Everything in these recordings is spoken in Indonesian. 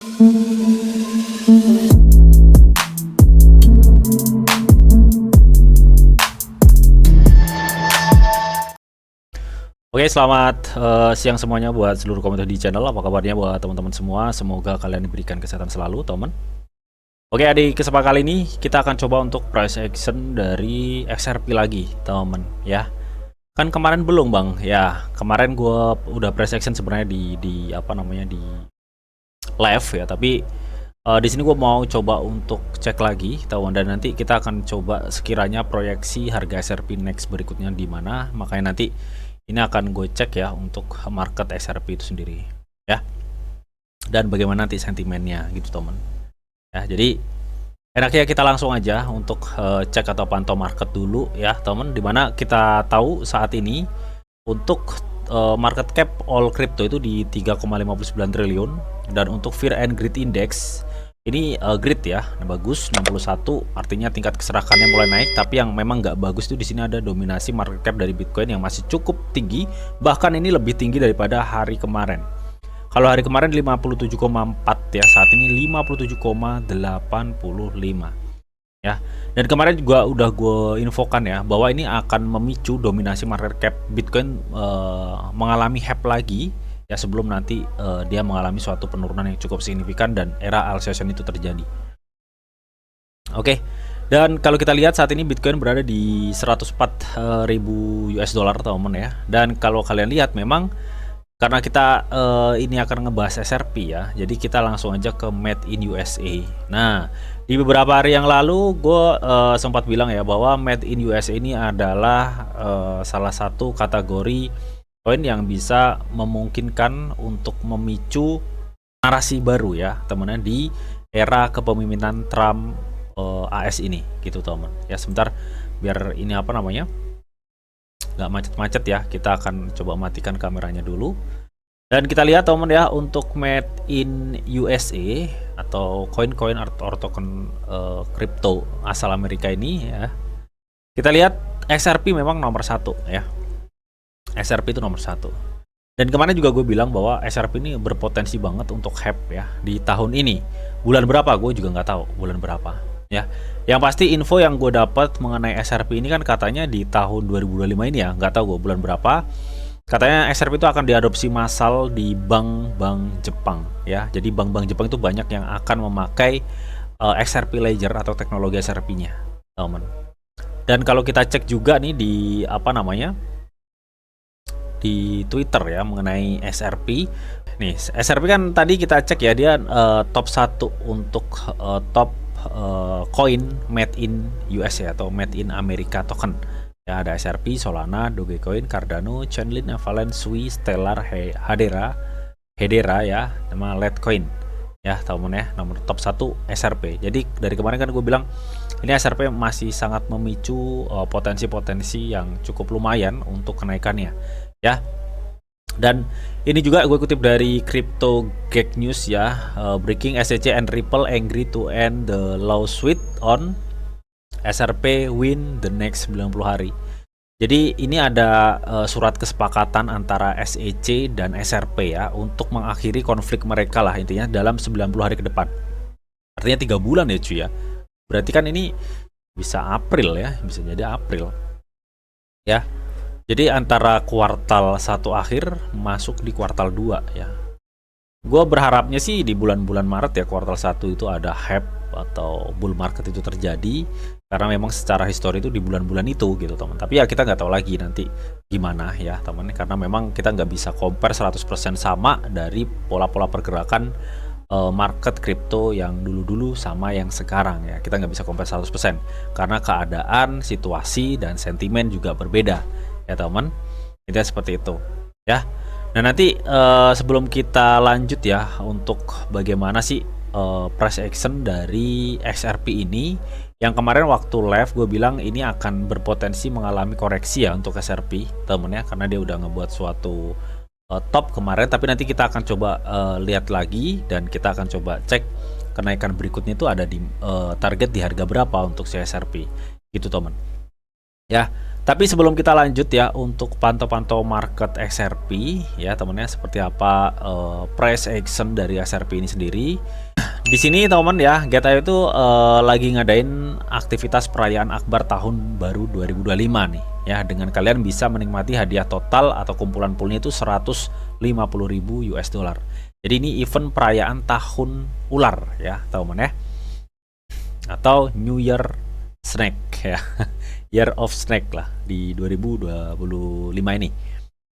Oke, selamat siang semuanya buat seluruh komunitas di channel. Apa kabarnya buat teman-teman semua? Semoga kalian diberikan kesehatan selalu, teman. Oke, di kesempatan kali ini kita akan coba untuk price action dari XRP lagi, teman, ya. Kan kemarin belum, Bang. Ya, kemarin gua udah price action sebenarnya di apa namanya di live ya, tapi di sini gue mau coba untuk cek lagi, teman, dan nanti kita akan coba sekiranya proyeksi harga XRP next berikutnya di mana. Makanya nanti ini akan gue cek ya untuk market XRP itu sendiri ya, dan bagaimana nanti sentimennya gitu, teman. Ya, jadi enaknya kita langsung aja untuk cek atau pantau market dulu ya, teman. Dimana kita tahu saat ini untuk market cap all crypto itu di 3,59 triliun, dan untuk Fear and Greed Index ini greed ya, bagus 61, artinya tingkat keserakannya mulai naik. Tapi yang memang nggak bagus itu di sini ada dominasi market cap dari Bitcoin yang masih cukup tinggi, bahkan ini lebih tinggi daripada hari kemarin. Kalau hari kemarin 57,4 ya, saat ini 57,85 ya. Dan kemarin juga udah gue infokan ya bahwa ini akan memicu dominasi market cap Bitcoin mengalami hype lagi ya, sebelum nanti dia mengalami suatu penurunan yang cukup signifikan dan era allocation itu terjadi. Oke, dan kalau kita lihat saat ini Bitcoin berada di 104.000 US dollar, teman ya. Dan kalau kalian lihat memang karena kita ini akan ngebahas XRP ya, jadi kita langsung aja ke Made in USA. Nah, di beberapa hari yang lalu gue sempat bilang ya bahwa Made in USA ini adalah salah satu kategori koin yang bisa memungkinkan untuk memicu narasi baru ya, teman-teman, di era kepemimpinan Trump AS ini gitu, teman. Ya, sebentar biar ini apa namanya nggak macet-macet ya, kita akan coba matikan kameranya dulu. Dan kita lihat, teman ya, untuk Made in USA atau koin-koin atau token kripto asal Amerika ini ya, kita lihat XRP memang nomor satu ya. XRP itu nomor satu. Dan kemarin juga gue bilang bahwa XRP ini berpotensi banget untuk hype ya di tahun ini. Bulan berapa gue juga nggak tahu bulan berapa ya. Yang pasti info yang gue dapat mengenai XRP ini kan katanya di tahun 2025 ini ya, nggak tahu gue bulan berapa. Katanya XRP itu akan diadopsi massal di bank-bank Jepang ya. Jadi bank-bank Jepang itu banyak yang akan memakai XRP Ledger atau teknologi XRP-nya, teman. Dan kalau kita cek juga nih di apa namanya di Twitter ya mengenai XRP. Nih, XRP kan tadi kita cek ya, dia top 1 untuk top coin made in US ya, atau made in America token. Ya, ada XRP, Solana, Dogecoin, Cardano, Chainlink, Avalanche, Sui, Stellar, Hedera ya, sama Litecoin. Ya, teman ya, nomor top 1 XRP. Jadi dari kemarin kan gue bilang ini XRP masih sangat memicu potensi-potensi yang cukup lumayan untuk kenaikannya ya. Dan ini juga gue kutip dari Crypto Geek News ya, breaking SEC and Ripple angry to end the lawsuit on XRP win the next 90 hari. Jadi ini ada surat kesepakatan antara SEC dan XRP ya untuk mengakhiri konflik mereka lah intinya dalam 90 hari ke depan. Artinya 3 bulan ya cuy ya. Berarti kan ini bisa April ya, bisa jadi April ya. Jadi antara kuartal 1 akhir masuk di kuartal 2 ya. Gue berharapnya sih di bulan-bulan Maret ya, kuartal 1 itu ada hype atau bull market itu terjadi, karena memang secara histori itu di bulan-bulan itu gitu, teman. Tapi ya kita nggak tahu lagi nanti gimana ya, teman, karena memang kita nggak bisa compare 100% sama dari pola-pola pergerakan market kripto yang dulu-dulu sama yang sekarang ya. Kita nggak bisa compare 100% karena keadaan, situasi, dan sentimen juga berbeda ya, teman. Itu seperti itu ya. Nah, nanti sebelum kita lanjut ya untuk bagaimana sih price action dari XRP ini, yang kemarin waktu live gue bilang ini akan berpotensi mengalami koreksi ya untuk XRP, temen ya, karena dia udah ngebuat suatu top kemarin. Tapi nanti kita akan coba lihat lagi dan kita akan coba cek kenaikan berikutnya itu ada di target di harga berapa untuk si XRP gitu, teman ya. Tapi sebelum kita lanjut ya untuk pantau-pantau market XRP ya temennya seperti apa price action dari XRP ini sendiri. Di sini teman ya, GetIO itu lagi ngadain aktivitas perayaan Akbar tahun baru 2025 nih ya, dengan kalian bisa menikmati hadiah total atau kumpulan poolnya itu 150.000 US dollar. Jadi ini event perayaan tahun ular ya teman ya, atau New Year Snake ya. Year of Snake lah di 2025 ini.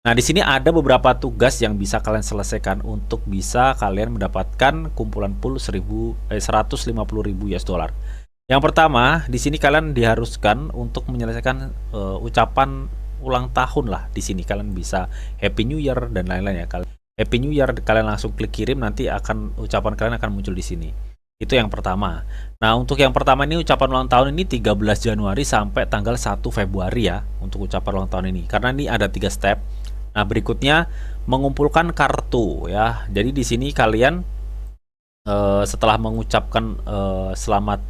Nah, di sini ada beberapa tugas yang bisa kalian selesaikan untuk bisa kalian mendapatkan kumpulan pool 150.000 US dollar. Yang pertama, di sini kalian diharuskan untuk menyelesaikan ucapan ulang tahun lah. Di sini kalian bisa Happy New Year dan lain-lain ya. Happy New Year kalian langsung klik kirim, nanti akan ucapan kalian akan muncul di sini. Itu yang pertama. Nah, untuk yang pertama ini ucapan ulang tahun ini 13 Januari sampai tanggal 1 Februari ya untuk ucapan ulang tahun ini. Karena ini ada 3 step. Nah, berikutnya mengumpulkan kartu ya. Jadi di sini kalian setelah mengucapkan selamat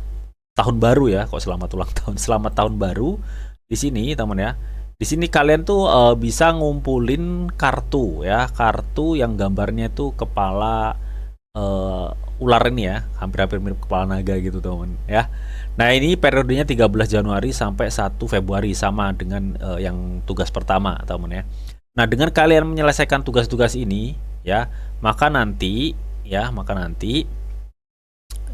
tahun baru ya, kok selamat ulang tahun, selamat tahun baru di sini teman ya. Di sini kalian tuh bisa ngumpulin kartu ya, kartu yang gambarnya itu kepala ular ini ya, hampir-hampir mirip kepala naga gitu teman ya. Nah, ini periodenya 13 Januari sampai 1 Februari sama dengan yang tugas pertama teman ya. Nah, dengan kalian menyelesaikan tugas-tugas ini ya, maka nanti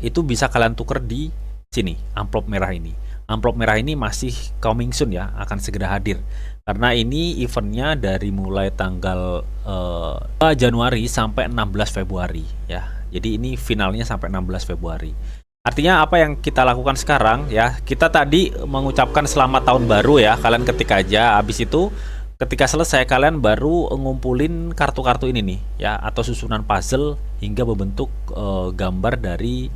itu bisa kalian tuker di sini, amplop merah ini. Amplop merah ini masih coming soon ya, akan segera hadir. Karena ini eventnya dari mulai tanggal 2 Januari sampai 16 Februari ya. Jadi ini finalnya sampai 16 Februari. Artinya apa yang kita lakukan sekarang ya, kita tadi mengucapkan selamat tahun baru ya, kalian ketik aja, habis itu ketika selesai kalian baru ngumpulin kartu-kartu ini nih ya, atau susunan puzzle hingga membentuk gambar dari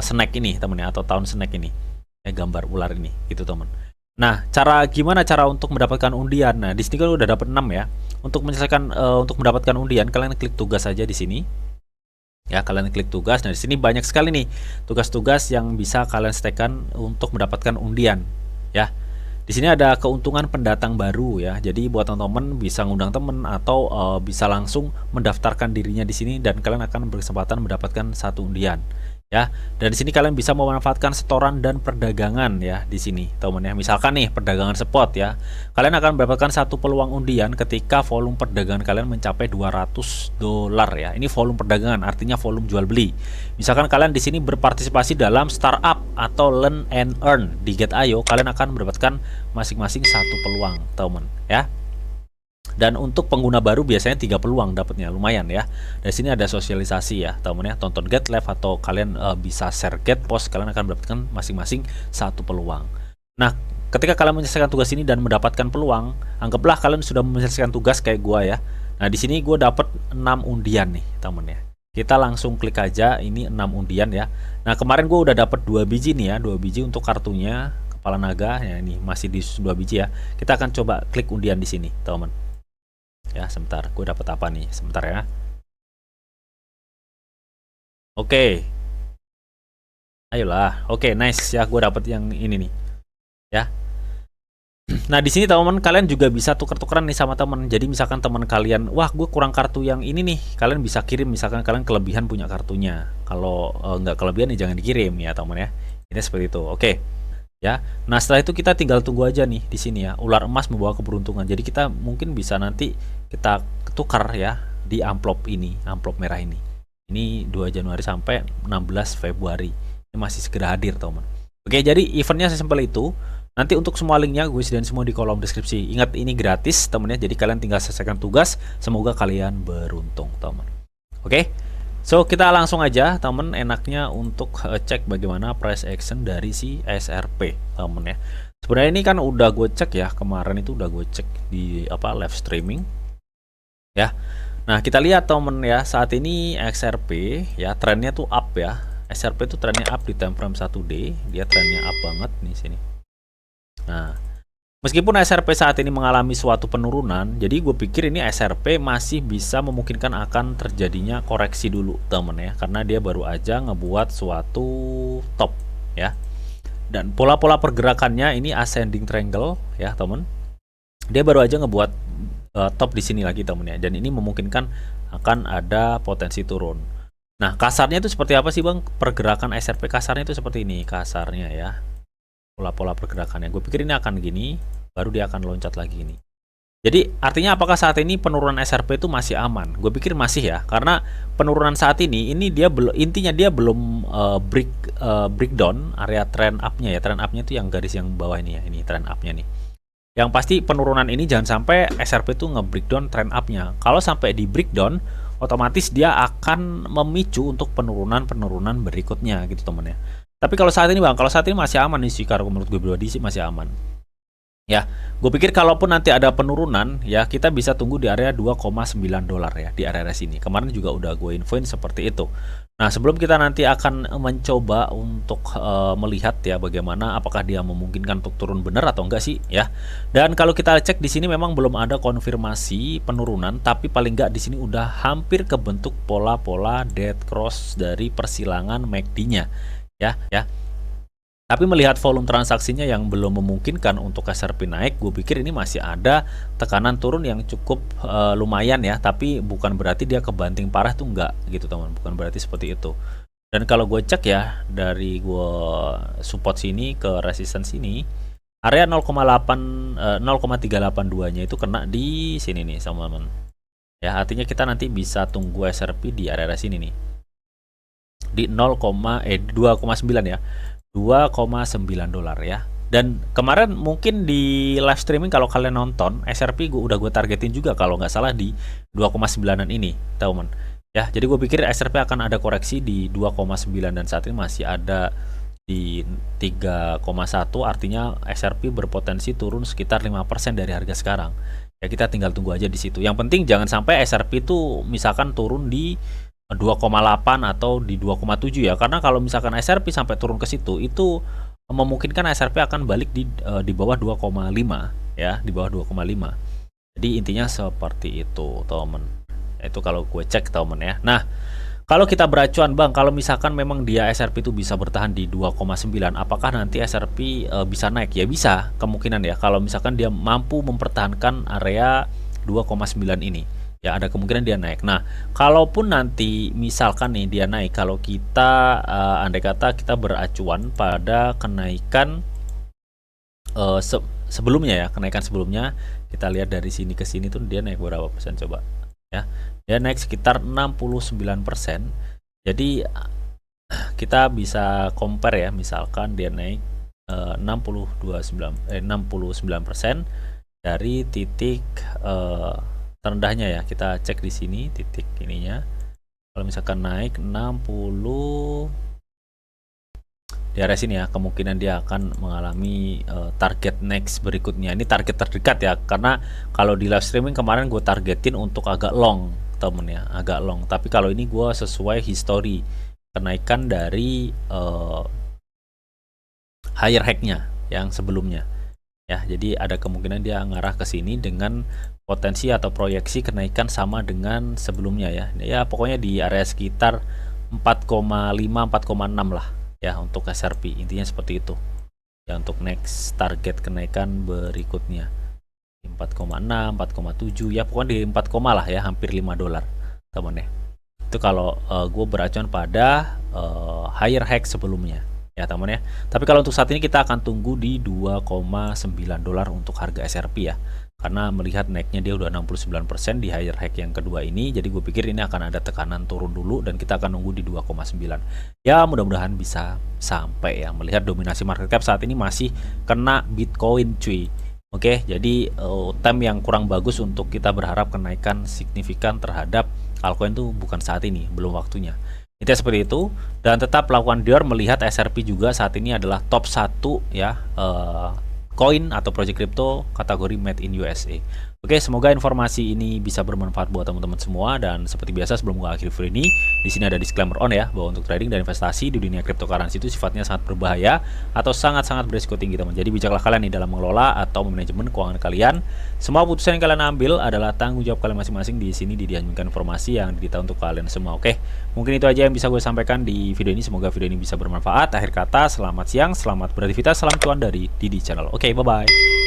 snack ini temen ya, atau tahun snack ini ya, gambar ular ini gitu temen. Nah, gimana cara untuk mendapatkan undian? Nah, di sini kan udah dapat 6 ya. Untuk menyelesaikan untuk mendapatkan undian, kalian klik tugas aja di sini. Ya, kalian klik tugas. Nah, di sini banyak sekali nih tugas-tugas yang bisa kalian stackkan untuk mendapatkan undian ya. Di sini ada keuntungan pendatang baru ya. Jadi buat teman-teman bisa ngundang temen atau bisa langsung mendaftarkan dirinya di sini dan kalian akan berkesempatan mendapatkan 1 undian ya. Dan di sini kalian bisa memanfaatkan setoran dan perdagangan ya di sini, teman ya. Misalkan nih perdagangan spot ya. Kalian akan mendapatkan 1 peluang undian ketika volume perdagangan kalian mencapai $200 ya. Ini volume perdagangan, artinya volume jual beli. Misalkan kalian di sini berpartisipasi dalam startup atau learn and earn di GetIO, kalian akan mendapatkan masing-masing 1 peluang, teman ya. Dan untuk pengguna baru biasanya 3 peluang dapatnya, lumayan ya. Dari sini ada sosialisasi ya, teman ya. Tonton Get Live atau kalian bisa share Get Post, kalian akan mendapatkan masing-masing 1 peluang. Nah, ketika kalian menyelesaikan tugas ini dan mendapatkan peluang, anggaplah kalian sudah menyelesaikan tugas kayak gua ya. Nah, di sini gua dapat 6 undian nih, teman ya. Kita langsung klik aja, ini 6 undian ya. Nah, kemarin gua udah dapat 2 biji nih ya, 2 biji untuk kartunya kepala naga ya, ini masih di 2 biji ya. Kita akan coba klik undian di sini, teman. Ya, sebentar, gue dapat apa nih? Sebentar ya. Oke. Ayolah. Oke, nice ya, gue dapat yang ini nih. Ya. Nah, di sini teman-teman kalian juga bisa tuker-tukeran nih sama teman. Jadi misalkan teman kalian, wah gue kurang kartu yang ini nih, kalian bisa kirim. Misalkan kalian kelebihan punya kartunya. Kalau nggak kelebihan ya jangan dikirim ya teman ya. Ini seperti itu. Oke. Ya, nah setelah itu kita tinggal tunggu aja nih di sini ya, ular emas membawa keberuntungan. Jadi kita mungkin bisa nanti kita tukar ya di amplop ini, amplop merah ini. Ini 2 Januari sampai 16 Februari. Ini masih segera hadir teman. Oke, jadi eventnya sesimpel itu. Nanti untuk semua linknya gue sediain semua di kolom deskripsi. Ingat ini gratis teman ya. Jadi kalian tinggal selesaikan tugas. Semoga kalian beruntung teman. Oke. So, kita langsung aja temen, enaknya untuk cek bagaimana price action dari si SRP temen ya. Sebenarnya ini kan udah gue cek ya, kemarin itu udah gue cek di live streaming ya. Nah, kita lihat temen ya, saat ini XRP ya trennya tuh up ya. XRP itu trennya up di time frame 1D, dia trennya up banget nih sini. Nah, meskipun SRP saat ini mengalami suatu penurunan, jadi gue pikir ini SRP masih bisa memungkinkan akan terjadinya koreksi dulu temen ya, karena dia baru aja ngebuat suatu top ya. Dan pola-pola pergerakannya ini ascending triangle ya teman. Dia baru aja ngebuat top di sini lagi teman ya. Dan ini memungkinkan akan ada potensi turun. Nah kasarnya itu seperti apa sih bang? Pergerakan SRP kasarnya itu seperti ini kasarnya ya. Pola-pola pergerakannya. Gue pikir ini akan gini, baru dia akan loncat lagi ini. Jadi artinya apakah saat ini penurunan SRP itu masih aman? Gue pikir masih ya, karena penurunan saat ini dia belum, intinya dia belum breakdown area trend up-nya ya. Trend up-nya itu yang garis yang bawah ini ya, ini trend up-nya nih. Yang pasti penurunan ini jangan sampai SRP itu nge-breakdown trend up-nya. Kalau sampai di breakdown, otomatis dia akan memicu untuk penurunan berikutnya gitu teman ya. Tapi kalau saat ini bang, kalau saat ini masih aman nih sih, kalau menurut gue pribadi sih masih aman. Ya, gue pikir kalaupun nanti ada penurunan, ya kita bisa tunggu di area 2,9 dolar ya, di area sini. Kemarin juga udah gue infoin seperti itu. Nah, sebelum kita nanti akan mencoba untuk melihat ya bagaimana apakah dia memungkinkan untuk turun benar atau enggak sih ya. Dan kalau kita cek di sini memang belum ada konfirmasi penurunan, tapi paling enggak di sini udah hampir kebentuk pola-pola dead cross dari persilangan MACD-nya ya. Tapi melihat volume transaksinya yang belum memungkinkan untuk SRP naik, gue pikir ini masih ada tekanan turun yang cukup lumayan ya. Tapi bukan berarti dia kebanting parah tuh enggak gitu teman, bukan berarti seperti itu. Dan kalau gue cek ya dari gue support sini ke resistance sini, area 0,382 nya itu kena di sini nih teman-teman. Ya artinya kita nanti bisa tunggu SRP di area sini nih, di 2,9 ya. 2,9 dolar ya. Dan kemarin mungkin di live streaming kalau kalian nonton, SRP udah gue targetin juga kalau nggak salah di 2,9an ini, teman. Ya, jadi gue pikir SRP akan ada koreksi di 2,9 dan saat ini masih ada di 3,1, artinya SRP berpotensi turun sekitar 5% dari harga sekarang. Ya kita tinggal tunggu aja di situ. Yang penting jangan sampai SRP itu misalkan turun di 2,8 atau di 2,7 ya, karena kalau misalkan SRP sampai turun ke situ itu memungkinkan SRP akan balik di bawah 2,5 ya, di bawah 2,5. Jadi intinya seperti itu teman. Itu kalau gue cek teman ya. Nah kalau kita beracuan bang, kalau misalkan memang dia SRP itu bisa bertahan di 2,9, apakah nanti SRP bisa naik? Ya bisa kemungkinan ya, kalau misalkan dia mampu mempertahankan area 2,9 ini ya, ada kemungkinan dia naik. Nah, kalaupun nanti misalkan nih dia naik, kalau kita andai kata kita beracuan pada kenaikan sebelumnya ya, kenaikan sebelumnya, kita lihat dari sini ke sini tuh dia naik berapa persen coba ya. Dia naik sekitar 69%. Jadi kita bisa compare ya, misalkan dia naik 69% dari titik terendahnya ya, kita cek di sini titik ininya. Kalau misalkan naik 60 di area sini ya, kemungkinan dia akan mengalami target next berikutnya. Ini target terdekat ya, karena kalau di live streaming kemarin gue targetin untuk agak long temen ya, agak long. Tapi kalau ini gue sesuai history kenaikan dari higher high-nya yang sebelumnya ya. Jadi ada kemungkinan dia ngarah ke sini dengan potensi atau proyeksi kenaikan sama dengan sebelumnya ya. Ya pokoknya di area sekitar 4,5-4,6 lah ya untuk SRP. Intinya seperti itu. Ya untuk next target kenaikan berikutnya 4,6, 4,7 ya, pokoknya di 4, lah ya, hampir 5 dolar teman ya. Itu kalau gue beracuan pada higher high sebelumnya ya teman ya. Tapi kalau untuk saat ini kita akan tunggu di 2,9 dolar untuk harga SRP ya, karena melihat naiknya dia udah 69% di higher high yang kedua ini. Jadi gue pikir ini akan ada tekanan turun dulu dan kita akan nunggu di 2,9 ya, mudah-mudahan bisa sampai ya. Melihat dominasi market cap saat ini masih kena Bitcoin cuy. Oke, jadi time yang kurang bagus untuk kita berharap kenaikan signifikan terhadap altcoin itu bukan saat ini, belum waktunya. Itu seperti itu, dan tetap lakukan dior melihat SRP juga saat ini adalah top 1 ya, koin atau project crypto kategori made in USA. Oke, semoga informasi ini bisa bermanfaat buat teman-teman semua, dan seperti biasa sebelum gua akhiri video ini, di sini ada disclaimer on ya, bahwa untuk trading dan investasi di dunia cryptocurrency itu sifatnya sangat berbahaya atau sangat-sangat berisiko tinggi, teman. Jadi bijaklah kalian nih dalam mengelola atau memanajemen keuangan kalian. Semua putusan yang kalian ambil adalah tanggung jawab kalian masing-masing. Di sini dianjurkan informasi yang dita untuk kalian semua. Oke, mungkin itu aja yang bisa gue sampaikan di video ini. Semoga video ini bisa bermanfaat. Akhir kata, selamat siang, selamat beraktivitas, salam cuan dari Didi Channel. Oke, bye-bye.